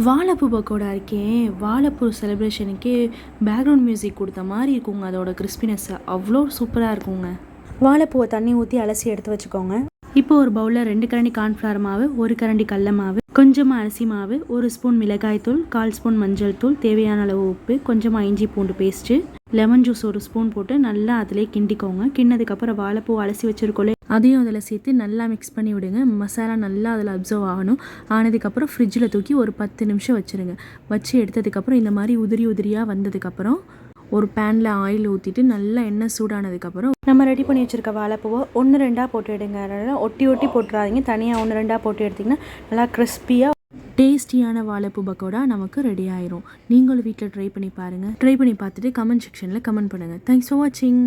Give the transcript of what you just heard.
வாழைப்பூ பக்கோடா இருக்கே, வாழைப்பூ செலிப்ரேஷனுக்கே பேக்ரவுண்ட் மியூசிக் கொடுத்த மாதிரி இருக்குங்க. அதோட கிறிஸ்பினஸ் அவ்வளோ சூப்பராக இருக்குங்க. வாழைப்பூவை தண்ணி ஊற்றி அலசி எடுத்து வச்சுக்கோங்க. இப்போ ஒரு பவுலில் 2 கரண்டி கார்ன்ஃப்ளவர் மாவு, 1 கரண்டி கடல மாவு, கொஞ்சமாக அரிசி மாவு, 1 ஸ்பூன் மிளகாய் தூள், 1/4 ஸ்பூன் மஞ்சள் தூள், தேவையான அளவு உப்பு, கொஞ்சமாக இஞ்சி பூண்டு பேஸ்ட்டு, லெமன் ஜூஸ் 1 ஸ்பூன் போட்டு நல்லா அதிலே கிண்டிக்கோங்க. கிண்ணதுக்கப்புறம் வாழைப்பூ அலசி வச்சுருக்கோலே அதையும் அதில் சேர்த்து நல்லா மிக்ஸ் பண்ணி விடுங்க. மசாலா நல்லா அதில் அப்சர்வ் ஆனதுக்கப்புறம் ஃப்ரிட்ஜில் தூக்கி ஒரு 10 நிமிஷம் வச்சுருங்க. வச்சு எடுத்ததுக்கப்புறம் இந்த மாதிரி உதிரியாக வந்ததுக்கப்புறம் ஒரு பேனில் ஆயில் ஊற்றிட்டு நல்லா எண்ணெய் சூடானதுக்கப்புறம் நம்ம ரெடி பண்ணி வச்சுருக்க வாழைப்பூவை 1-2 போட்டு எடுங்க. அதனால் ஒட்டி போட்டுறாதீங்க. தனியாக 1-2 போட்டு எடுத்திங்கன்னா நல்லா கிறிஸ்பியாக டேஸ்டியான வாழைப்பூ பக்கோடா நமக்கு ரெடி ஆயிரும். நீங்களும் வீட்டில் ட்ரை பண்ணி பாருங்கள். ட்ரை பண்ணி பார்த்துட்டு கமெண்ட் செக்ஷனில் கமெண்ட் பண்ணுங்கள். தேங்க்ஸ் ஃபார் வாட்சிங்.